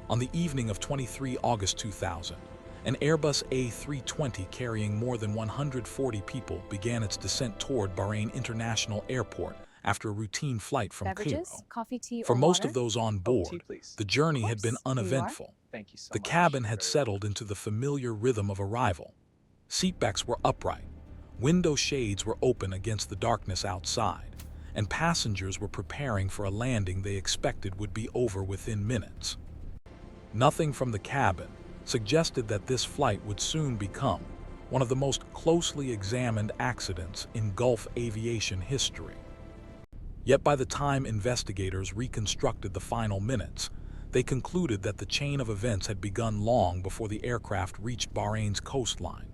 On the evening of 23 August 2000, an Airbus A320 carrying more than 140 people began its descent toward Bahrain International Airport after a routine flight from Beverages, Cairo. coffee, tea, For or most water? of those on Oh, tea, board, please. the journey Of had been course. Here you are. uneventful. Thank you so The much. cabin had Very settled much. into the familiar rhythm of arrival. Seatbacks were upright, window shades were open against the darkness outside, and passengers were preparing for a landing they expected would be over within minutes. Nothing from the cabin suggested that this flight would soon become one of the most closely examined accidents in Gulf aviation history. Yet by the time investigators reconstructed the final minutes, they concluded that the chain of events had begun long before the aircraft reached Bahrain's coastline.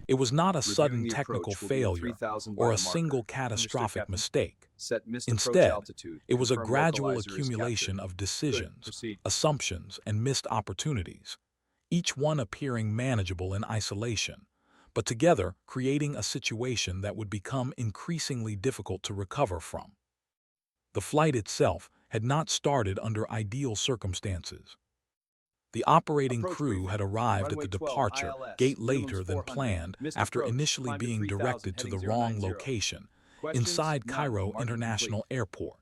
It was not a sudden technical failure or a single catastrophic mistake. Set missed approach Instead, altitude. it was a Confirm gradual localizer is accumulation captured. of Good. decisions, Proceed. assumptions, and missed opportunities, each one appearing manageable in isolation, but together creating a situation that would become increasingly difficult to recover from. The flight itself had not started under ideal circumstances. The operating Approach crew briefing. had arrived at Runway the 12 departure ILS. gate Minimums later than 400. planned Missed after approach. initially Climb to being 3000, directed to heading the wrong 090. location Questions? inside None. Cairo Marking International complete. Airport.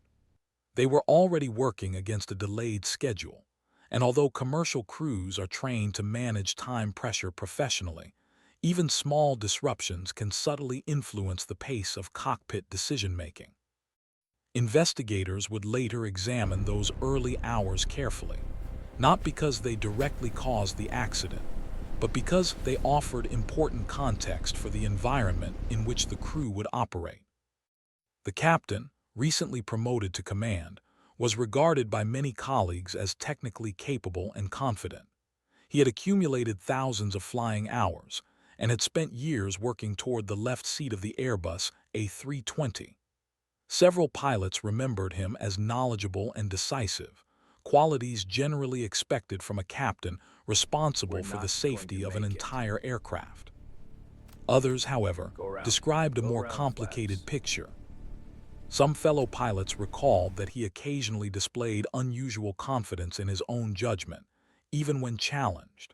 They were already working against a delayed schedule, and although commercial crews are trained to manage time pressure professionally, even small disruptions can subtly influence the pace of cockpit decision-making. Investigators would later examine those early hours carefully, not because they directly caused the accident, but because they offered important context for the environment in which the crew would operate. The captain, recently promoted to command, was regarded by many colleagues as technically capable and confident. He had accumulated thousands of flying hours and had spent years working toward the left seat of the Airbus A320. Several pilots remembered him as knowledgeable and decisive, qualities generally expected from a captain responsible We're for the not safety going to of an make it. entire aircraft. Others, however, Go around. described a Go more around complicated flaps. picture. Some fellow pilots recalled that he occasionally displayed unusual confidence in his own judgment, even when challenged.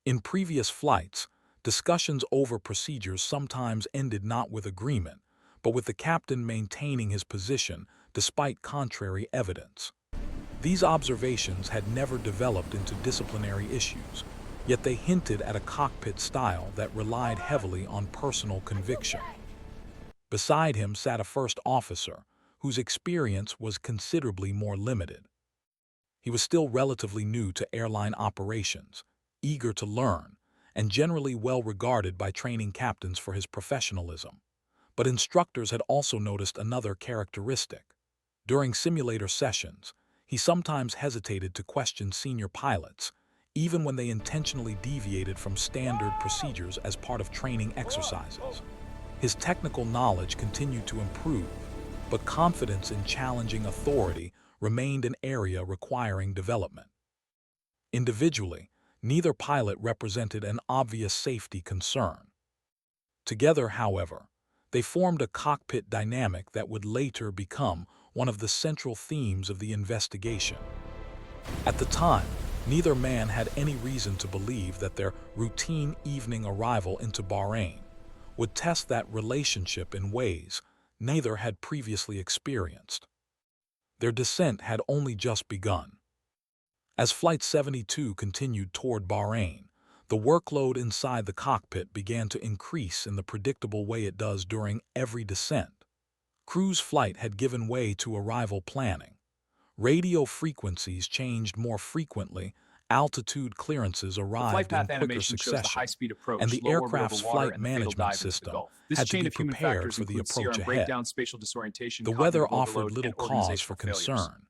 In previous flights, discussions over procedures sometimes ended not with agreement, but with the captain maintaining his position despite contrary evidence. These observations had never developed into disciplinary issues, yet they hinted at a cockpit style that relied heavily on personal conviction. Beside him sat a first officer, whose experience was considerably more limited. He was still relatively new to airline operations, eager to learn, and generally well regarded by training captains for his professionalism. But instructors had also noticed another characteristic. During simulator sessions, he sometimes hesitated to question senior pilots, even when they intentionally deviated from standard procedures as part of training exercises. His technical knowledge continued to improve, but confidence in challenging authority remained an area requiring development. Individually, neither pilot represented an obvious safety concern. Together, however, they formed a cockpit dynamic that would later become one of the central themes of the investigation. At the time, neither man had any reason to believe that their routine evening arrival into Bahrain would test that relationship in ways neither had previously experienced. Their descent had only just begun. As Flight 72 continued toward Bahrain, the workload inside the cockpit began to increase in the predictable way it does during every descent. Crew's flight had given way to arrival planning. Radio frequencies changed more frequently, altitude clearances The flight arrived in path quicker animation shows the succession, high-speed approach, and the low orbit over aircraft's water, flight and the fatal management dive into the system Gulf. This had to chain be of human prepared factors for the includes approach CRM ahead. breakdown, spatial disorientation, The cognitive weather offered overload, little and cause for organizational failures. concern.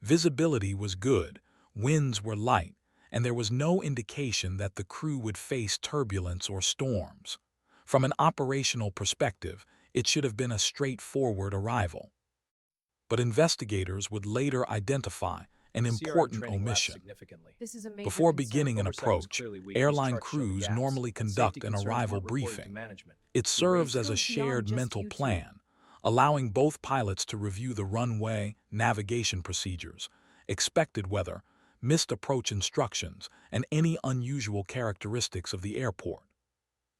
Visibility was good, winds were light, and there was no indication that the crew would face turbulence or storms. From an operational perspective, it should have been a straightforward arrival. But investigators would later identify an CRM important training lapsed omission. significantly. This is a major Before concern. beginning an Oversight was approach, clearly weak. These airline charts show the crews gaps, normally but safety conduct an concerns arrival weren't reported to briefing. management. It serves as a goes beyond shared just mental you two. plan, allowing both pilots to review the runway, navigation procedures, expected weather, missed approach instructions, and any unusual characteristics of the airport.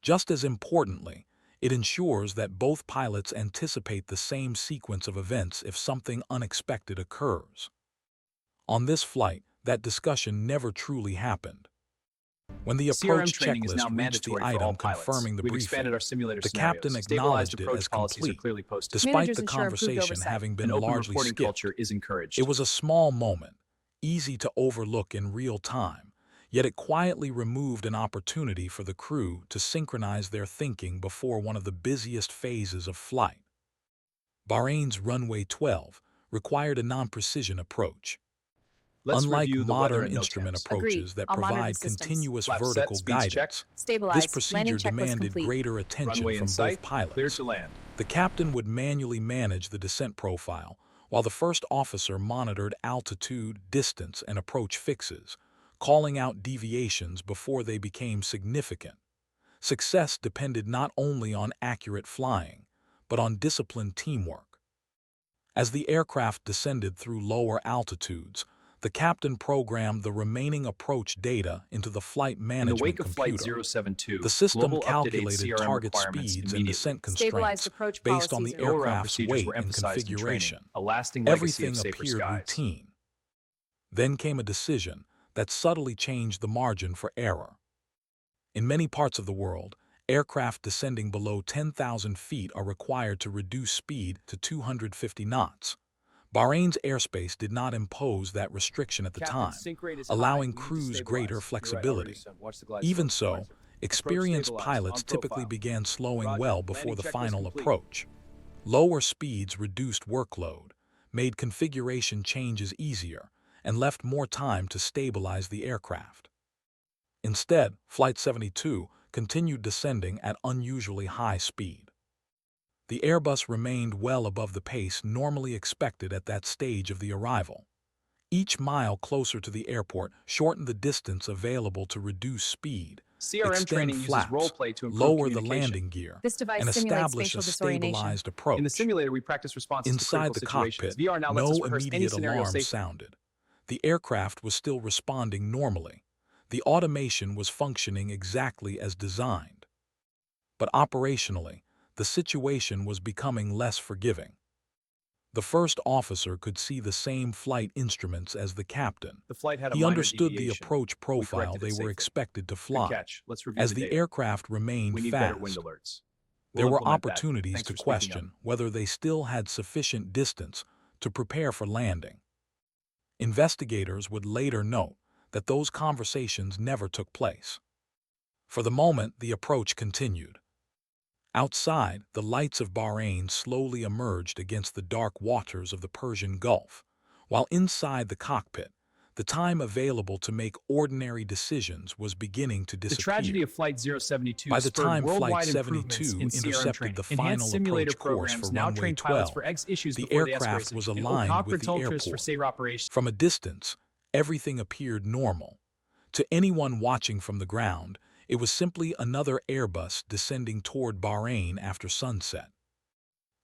Just as importantly, it ensures that both pilots anticipate the same sequence of events if something unexpected occurs. On this flight, that discussion never truly happened. When the CRM approach training is now checklist reached the mandatory for all item pilots. confirming the We've briefing, expanded our simulator the scenarios. captain Stabilized acknowledged it approach as policies are complete, clearly posted. despite Managers the ensure improved conversation oversight. having been An open largely reporting skipped. culture is encouraged. It was a small moment, easy to overlook in real time, yet it quietly removed an opportunity for the crew to synchronize their thinking before one of the busiest phases of flight. Bahrain's runway 12 required a non-precision approach. Let's Unlike review the weather modern and instrument NOTAMs. approaches Agreed. that I'll monitor provide the systems. continuous Flaps set, vertical speeds checked. guidance, this Stabilized. procedure Landing checklist demanded complete. greater attention Runway from in sight. both pilots. Clear to land. The captain would manually manage the descent profile, while the first officer monitored altitude, distance, and approach fixes, calling out deviations before they became significant. Success depended not only on accurate flying, but on disciplined teamwork. As the aircraft descended through lower altitudes, the captain programmed the remaining approach data into the flight In the management wake of Flight computer. 072, The system global calculated CRM target requirements speeds and immediately. descent Stabilized constraints approach based on policies the are Go-around aircraft's procedures weight were and emphasized in training, configuration. a lasting legacy Everything of safer appeared skies. routine. Then came a decision that subtly changed the margin for error. In many parts of the world, aircraft descending below 10,000 feet are required to reduce speed to 250 knots. Bahrain's airspace did not impose that restriction at the time, allowing crews greater flexibility. Even so, experienced pilots typically began slowing well before the final approach. Lower speeds reduced workload, made configuration changes easier, and left more time to stabilize the aircraft. Instead, Flight 72 continued descending at unusually high speed. The Airbus remained well above the pace normally expected at that stage of the arrival. Each mile closer to the airport shortened the distance available to reduce speed, CRM extend training uses flaps, role-play to improve lower the communication. landing gear, This device and simulates establish a spatial disorientation. stabilized approach. In the simulator, we practice responses to Inside critical the situations. cockpit, VR now lets us no rehearse any immediate scenario alarm safely. sounded. The aircraft was still responding normally. The automation was functioning exactly as designed. But operationally, the situation was becoming less forgiving. The first officer could see the same flight instruments as the captain. The flight had a He minor understood the deviation. approach profile corrected it they were safely. expected to Good fly. catch. Let's review As the the data. aircraft remained We need better wind fast, alerts. there We'll were implement that. opportunities Thanks to for speaking up. question whether they still had sufficient distance to prepare for landing. Investigators would later note that those conversations never took place. For the moment, the approach continued. Outside, the lights of Bahrain slowly emerged against the dark waters of the Persian Gulf, while inside the cockpit, the time available to make ordinary decisions was beginning to The disappear. tragedy of Flight 072 By the spurred time Flight worldwide 72 improvements in CRM intercepted training. the Enhanced final simulator approach course programs for now runway train pilots 12, for issues the before they aircraft escalate, was and aligned cockpit with the filters for airport. safer operations. From a distance, everything appeared normal. To anyone watching from the ground, it was simply another Airbus descending toward Bahrain after sunset.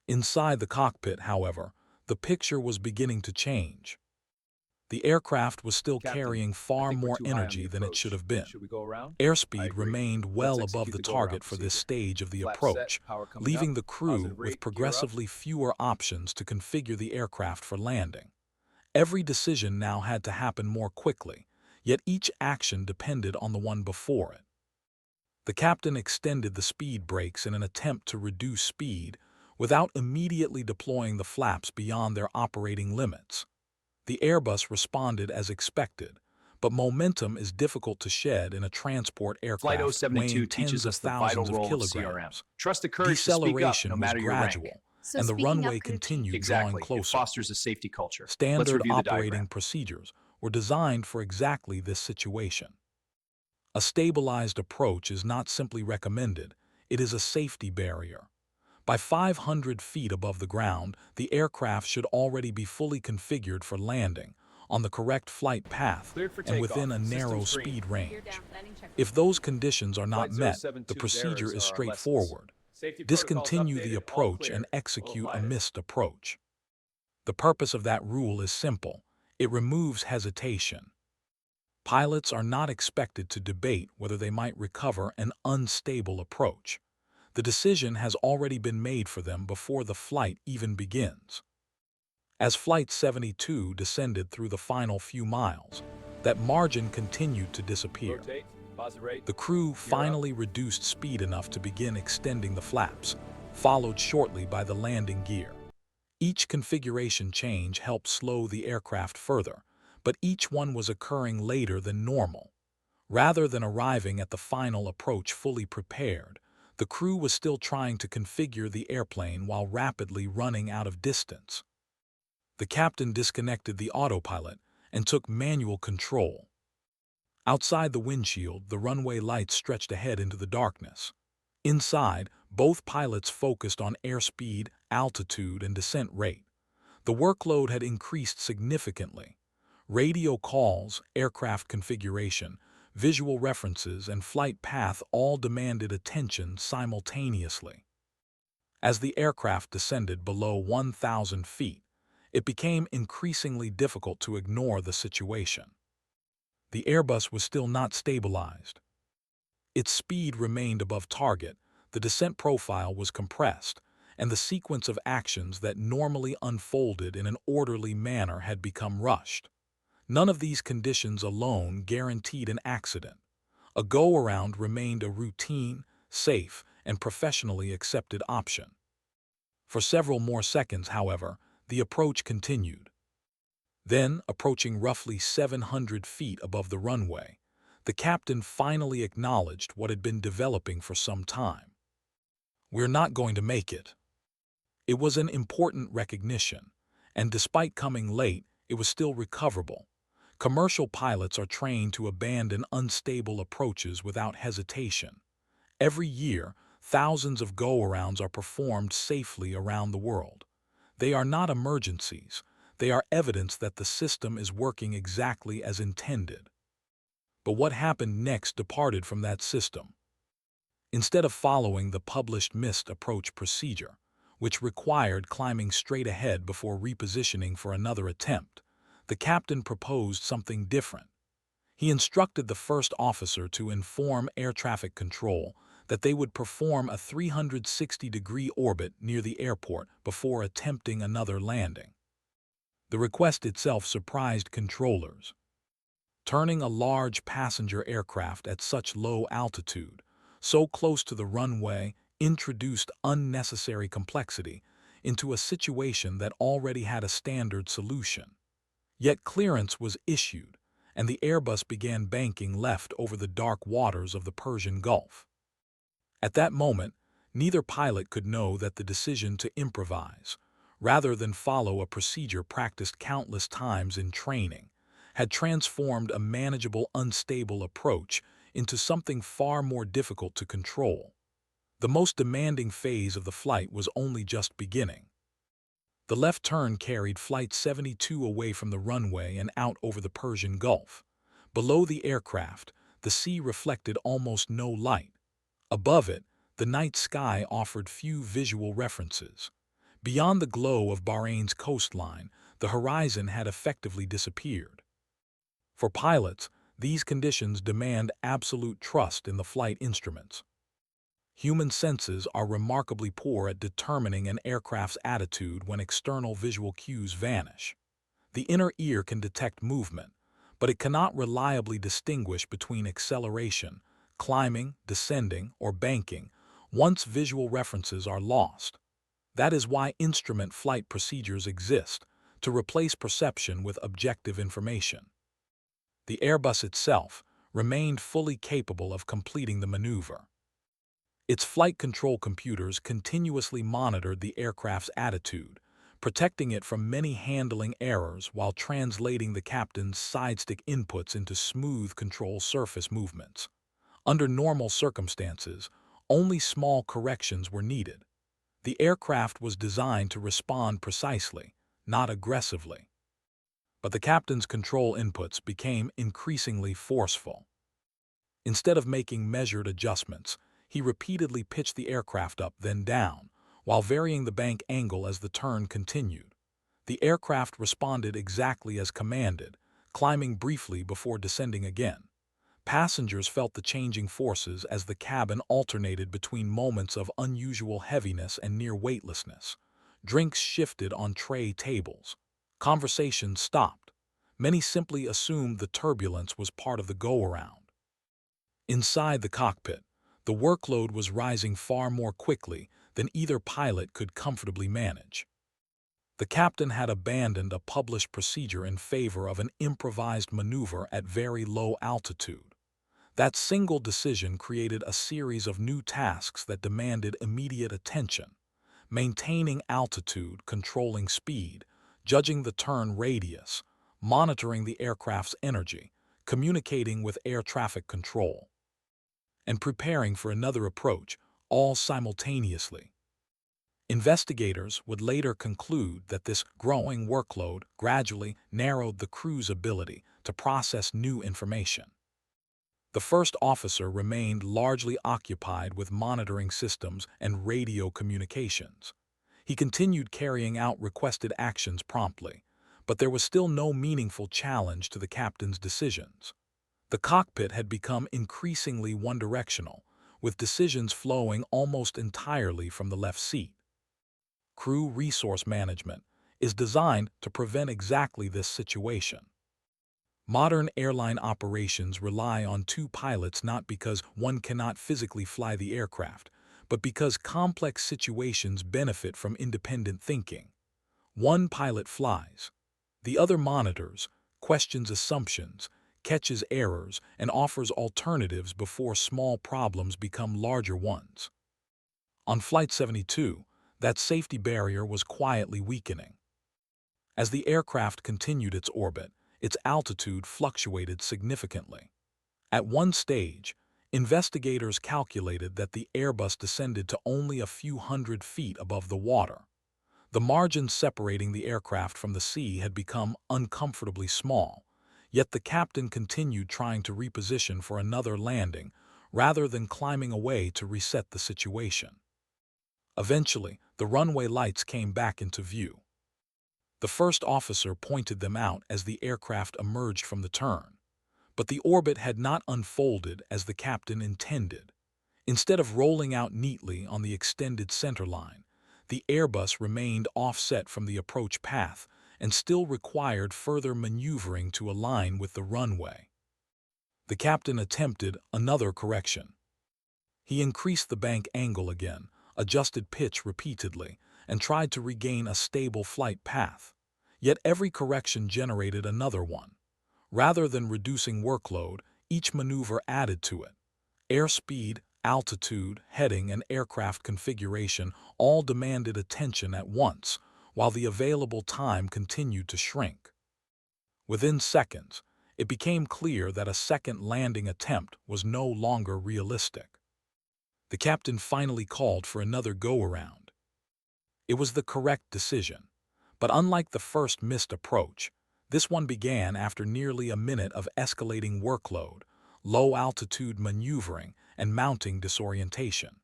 Inside the cockpit, however, the picture was beginning to change. The aircraft was still Captain, carrying I far think we're more too high on the energy than it approach. should have been. Should we go around? Airspeed agree. remained well above the execute the go-around target for this procedure. stage of the Flaps approach, set, power coming leaving up, the crew positive rate, with gear up. progressively fewer options to configure the aircraft for landing. Every decision now had to happen more quickly, yet each action depended on the one before it. The captain extended the speed brakes in an attempt to reduce speed without immediately deploying the flaps beyond their operating limits. The Airbus responded as expected, but momentum is difficult to shed in a transport Flight aircraft 072 weighing teaches tens of us the vital thousands of role of CRM. kilograms. Trust the courage to speak up, Deceleration no was matter your rank. gradual, So and the speaking up runway could achieve- continued Exactly. drawing It closer. fosters a safety culture. Let's Standard review the operating diagram. procedures were designed for exactly this situation. A stabilized approach is not simply recommended, it is a safety barrier. By 500 feet above the ground, the aircraft should already be fully configured for landing, on the correct flight path, Cleared for and within a takeoff. narrow Systems green. speed Gear range. down, landing checklist If those conditions are not Flight met, 072's the procedure errors is are our lessons. straightforward. Safety protocols Discontinue the updated, all approach clear. and execute We'll a fly it. missed approach. The purpose of that rule is simple. It removes hesitation. Pilots are not expected to debate whether they might recover an unstable approach. The decision has already been made for them before the flight even begins. As Flight 72 descended through the final few miles, that margin continued to disappear. Rotate, positive rate, The crew gear up. finally reduced speed enough to begin extending the flaps, followed shortly by the landing gear. Each configuration change helped slow the aircraft further, but each one was occurring later than normal. Rather than arriving at the final approach fully prepared, the crew was still trying to configure the airplane while rapidly running out of distance. The captain disconnected the autopilot and took manual control. Outside the windshield, the runway lights stretched ahead into the darkness. Inside, both pilots focused on airspeed, altitude, and descent rate. The workload had increased significantly. Radio calls, aircraft configuration, visual references, and flight path all demanded attention simultaneously. As the aircraft descended below 1,000 feet, it became increasingly difficult to ignore the situation. The Airbus was still not stabilized. Its speed remained above target, the descent profile was compressed, and the sequence of actions that normally unfolded in an orderly manner had become rushed. None of these conditions alone guaranteed an accident. A go-around remained a routine, safe, and professionally accepted option. For several more seconds, however, the approach continued. Then, approaching roughly 700 feet above the runway, the captain finally acknowledged what had been developing for some time. "We're not going to make it." It was an important recognition, and despite coming late, it was still recoverable. Commercial pilots are trained to abandon unstable approaches without hesitation. Every year, thousands of go-arounds are performed safely around the world. They are not emergencies. They are evidence that the system is working exactly as intended. But what happened next departed from that system. Instead of following the published missed approach procedure, which required climbing straight ahead before repositioning for another attempt, the captain proposed something different. He instructed the first officer to inform air traffic control that they would perform a 360-degree orbit near the airport before attempting another landing. The request itself surprised controllers. Turning a large passenger aircraft at such low altitude, so close to the runway, introduced unnecessary complexity into a situation that already had a standard solution. Yet clearance was issued, and the Airbus began banking left over the dark waters of the Persian Gulf. At that moment, neither pilot could know that the decision to improvise, rather than follow a procedure practiced countless times in training, had transformed a manageable, unstable approach into something far more difficult to control. The most demanding phase of the flight was only just beginning. The left turn carried Flight 72 away from the runway and out over the Persian Gulf. Below the aircraft, the sea reflected almost no light. Above it, the night sky offered few visual references. Beyond the glow of Bahrain's coastline, the horizon had effectively disappeared. For pilots, these conditions demand absolute trust in the flight instruments. Human senses are remarkably poor at determining an aircraft's attitude when external visual cues vanish. The inner ear can detect movement, but it cannot reliably distinguish between acceleration, climbing, descending, or banking once visual references are lost. That is why instrument flight procedures exist, to replace perception with objective information. The Airbus itself remained fully capable of completing the maneuver. Its flight control computers continuously monitored the aircraft's attitude, protecting it from many handling errors while translating the captain's side-stick inputs into smooth control surface movements. Under normal circumstances, only small corrections were needed. The aircraft was designed to respond precisely, not aggressively. But the captain's control inputs became increasingly forceful. Instead of making measured adjustments, he repeatedly pitched the aircraft up, then down, while varying the bank angle as the turn continued. The aircraft responded exactly as commanded, climbing briefly before descending again. Passengers felt the changing forces as the cabin alternated between moments of unusual heaviness and near weightlessness. Drinks shifted on tray tables. Conversations stopped. Many simply assumed the turbulence was part of the go-around. Inside the cockpit, the workload was rising far more quickly than either pilot could comfortably manage. The captain had abandoned a published procedure in favor of an improvised maneuver at very low altitude. That single decision created a series of new tasks that demanded immediate attention: maintaining altitude, controlling speed, judging the turn radius, monitoring the aircraft's energy, communicating with air traffic control, and preparing for another approach, all simultaneously. Investigators would later conclude that this growing workload gradually narrowed the crew's ability to process new information. The first officer remained largely occupied with monitoring systems and radio communications. He continued carrying out requested actions promptly, but there was still no meaningful challenge to the captain's decisions. The cockpit had become increasingly one-directional, with decisions flowing almost entirely from the left seat. Crew resource management is designed to prevent exactly this situation. Modern airline operations rely on two pilots not because one cannot physically fly the aircraft, but because complex situations benefit from independent thinking. One pilot flies. The other monitors, questions assumptions, catches errors, and offers alternatives before small problems become larger ones. On Flight 72, that safety barrier was quietly weakening. As the aircraft continued its orbit, its altitude fluctuated significantly. At one stage, investigators calculated that the Airbus descended to only a few hundred feet above the water. The margin separating the aircraft from the sea had become uncomfortably small, yet the captain continued trying to reposition for another landing rather than climbing away to reset the situation. Eventually, the runway lights came back into view. The first officer pointed them out as the aircraft emerged from the turn, but the orbit had not unfolded as the captain intended. Instead of rolling out neatly on the extended centerline, the Airbus remained offset from the approach path and still required further maneuvering to align with the runway. The captain attempted another correction. He increased the bank angle again, adjusted pitch repeatedly, and tried to regain a stable flight path. Yet every correction generated another one. Rather than reducing workload, each maneuver added to it. Airspeed, altitude, heading, and aircraft configuration all demanded attention at once, while the available time continued to shrink. Within seconds, it became clear that a second landing attempt was no longer realistic. The captain finally called for another go-around. It was the correct decision, but unlike the first missed approach, this one began after nearly a minute of escalating workload, low-altitude maneuvering, and mounting disorientation.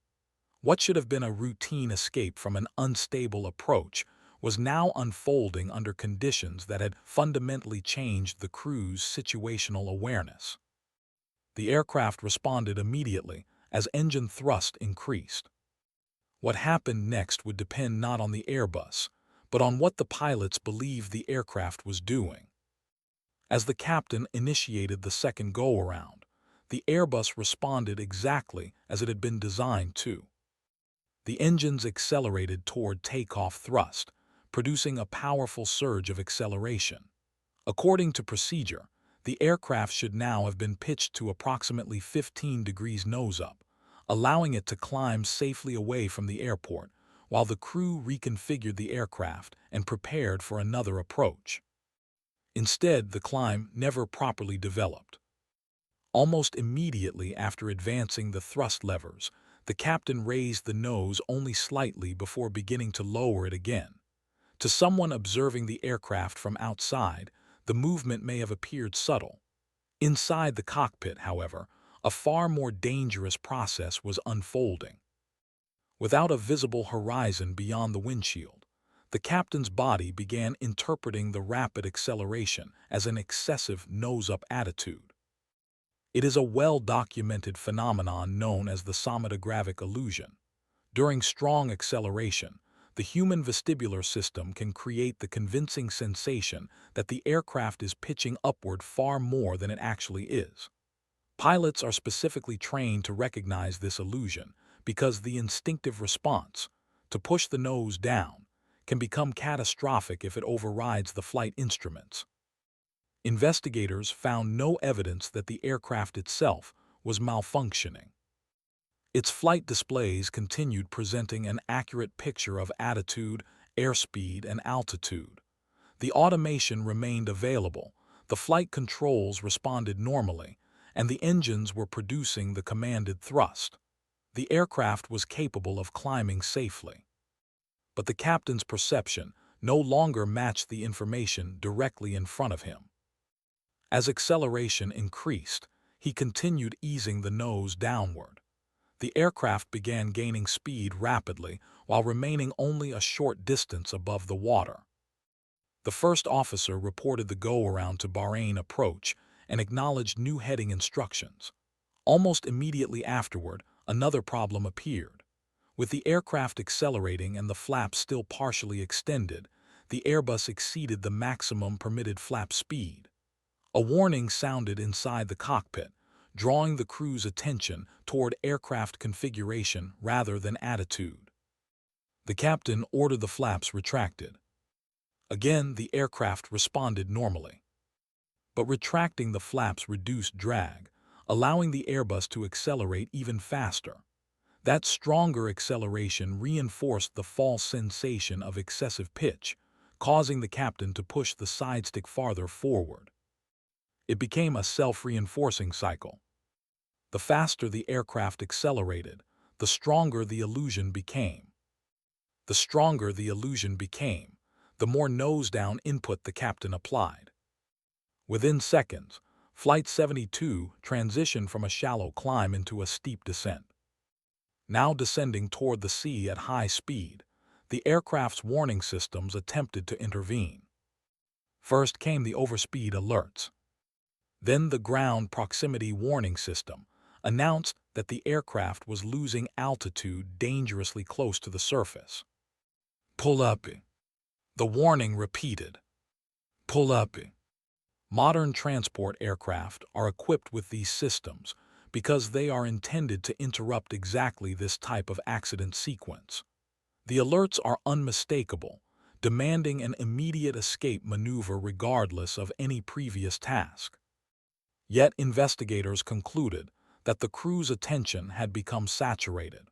What should have been a routine escape from an unstable approach was now unfolding under conditions that had fundamentally changed the crew's situational awareness. The aircraft responded immediately as engine thrust increased. What happened next would depend not on the Airbus, but on what the pilots believed the aircraft was doing. As the captain initiated the second go-around, the Airbus responded exactly as it had been designed to. The engines accelerated toward takeoff thrust, producing a powerful surge of acceleration. According to procedure, the aircraft should now have been pitched to approximately 15 degrees nose-up, allowing it to climb safely away from the airport, while the crew reconfigured the aircraft and prepared for another approach. Instead, the climb never properly developed. Almost immediately after advancing the thrust levers, the captain raised the nose only slightly before beginning to lower it again. To someone observing the aircraft from outside, the movement may have appeared subtle. Inside the cockpit, however, a far more dangerous process was unfolding. Without a visible horizon beyond the windshield, The captain's body began interpreting the rapid acceleration as an excessive nose-up attitude. It is a well-documented phenomenon known as the somatogravic illusion. During strong acceleration, the human vestibular system can create the convincing sensation that the aircraft is pitching upward far more than it actually is. Pilots are specifically trained to recognize this illusion because the instinctive response, to push the nose down, can become catastrophic if it overrides the flight instruments. Investigators found no evidence that the aircraft itself was malfunctioning. Its flight displays continued presenting an accurate picture of attitude, airspeed, and altitude. The automation remained available, the flight controls responded normally, and the engines were producing the commanded thrust. The aircraft was capable of climbing safely. But the captain's perception no longer matched the information directly in front of him. As acceleration increased, he continued easing the nose downward. The aircraft began gaining speed rapidly while remaining only a short distance above the water. The first officer reported the go-around to Bahrain approach and acknowledged new heading instructions. Almost immediately afterward, another problem appeared. With the aircraft accelerating and the flaps still partially extended, the Airbus exceeded the maximum permitted flap speed. A warning sounded inside the cockpit, drawing the crew's attention toward aircraft configuration rather than attitude. The captain ordered the flaps retracted. Again, the aircraft responded normally. But retracting the flaps reduced drag, allowing the Airbus to accelerate even faster. That stronger acceleration reinforced the false sensation of excessive pitch, causing the captain to push the sidestick farther forward. It became a self-reinforcing cycle. The faster the aircraft accelerated, the stronger the illusion became. The stronger the illusion became, the more nose-down input the captain applied. Within seconds, Flight 72 transitioned from a shallow climb into a steep descent. Now descending toward the sea at high speed, the aircraft's warning systems attempted to intervene. First came the overspeed alerts. Then the ground proximity warning system announced that the aircraft was losing altitude dangerously close to the surface. Pull up. The warning repeated. Pull up. Modern transport aircraft are equipped with these systems because they are intended to interrupt exactly this type of accident sequence. The alerts are unmistakable, demanding an immediate escape maneuver regardless of any previous task. Yet investigators concluded that the crew's attention had become saturated.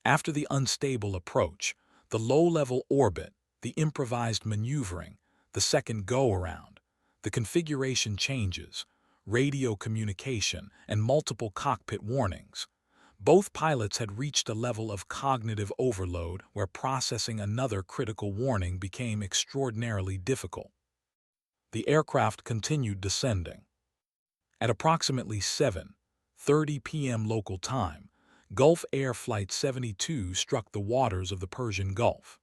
After the unstable approach, the low-level orbit, the improvised maneuvering, the second go-around, the configuration changes, radio communication, and multiple cockpit warnings, both pilots had reached a level of cognitive overload where processing another critical warning became extraordinarily difficult. The aircraft continued descending. At approximately 7:30 p.m. local time, Gulf Air Flight 72 struck the waters of the Persian Gulf.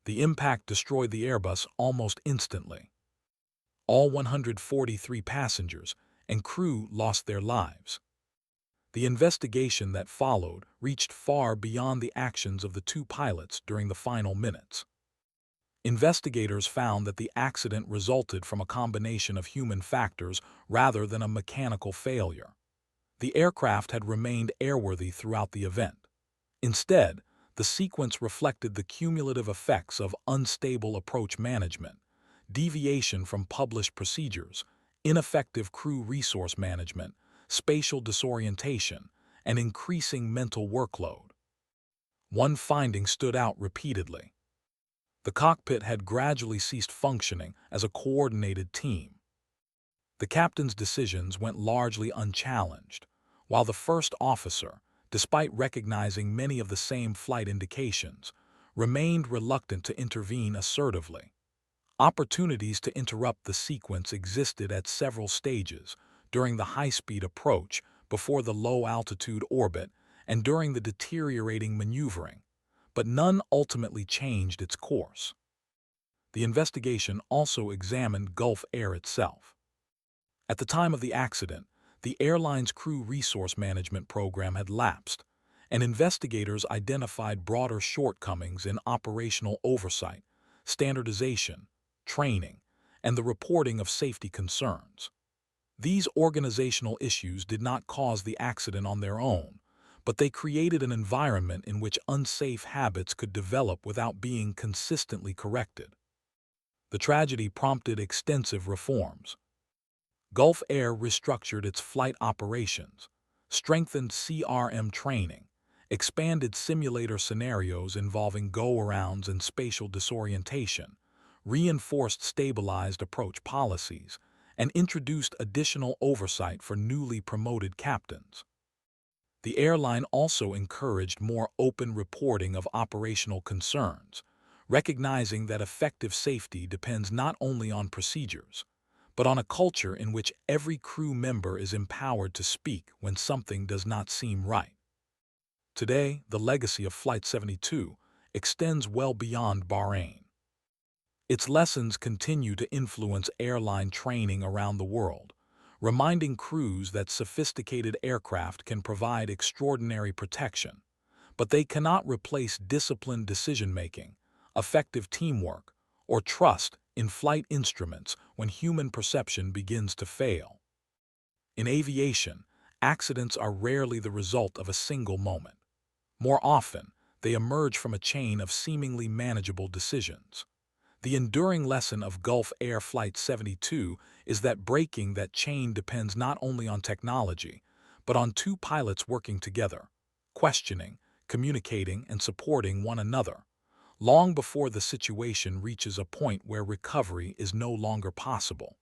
The impact destroyed the Airbus almost instantly. All 143 passengers and crew lost their lives. The investigation that followed reached far beyond the actions of the two pilots during the final minutes. Investigators found that the accident resulted from a combination of human factors rather than a mechanical failure. The aircraft had remained airworthy throughout the event. Instead, the sequence reflected the cumulative effects of unstable approach management, deviation from published procedures, ineffective crew resource management, spatial disorientation, and increasing mental workload. One finding stood out repeatedly. The cockpit had gradually ceased functioning as a coordinated team. The captain's decisions went largely unchallenged, while the first officer, despite recognizing many of the same flight indications, remained reluctant to intervene assertively. Opportunities to interrupt the sequence existed at several stages, during the high-speed approach, before the low-altitude orbit, and during the deteriorating maneuvering, but none ultimately changed its course. The investigation also examined Gulf Air itself. At the time of the accident, the airline's crew resource management program had lapsed, and investigators identified broader shortcomings in operational oversight, standardization, training, and the reporting of safety concerns. These organizational issues did not cause the accident on their own, but they created an environment in which unsafe habits could develop without being consistently corrected. The tragedy prompted extensive reforms. Gulf Air restructured its flight operations, strengthened CRM training, expanded simulator scenarios involving go-arounds and spatial disorientation, reinforced stabilized approach policies, and introduced additional oversight for newly promoted captains. The airline also encouraged more open reporting of operational concerns, recognizing that effective safety depends not only on procedures, but on a culture in which every crew member is empowered to speak when something does not seem right. Today, the legacy of Flight 72 extends well beyond Bahrain. Its lessons continue to influence airline training around the world, reminding crews that sophisticated aircraft can provide extraordinary protection, but they cannot replace disciplined decision-making, effective teamwork, or trust in flight instruments when human perception begins to fail. In aviation, accidents are rarely the result of a single moment. More often, they emerge from a chain of seemingly manageable decisions. The enduring lesson of Gulf Air Flight 72 is that breaking that chain depends not only on technology, but on two pilots working together, questioning, communicating, and supporting one another, long before the situation reaches a point where recovery is no longer possible.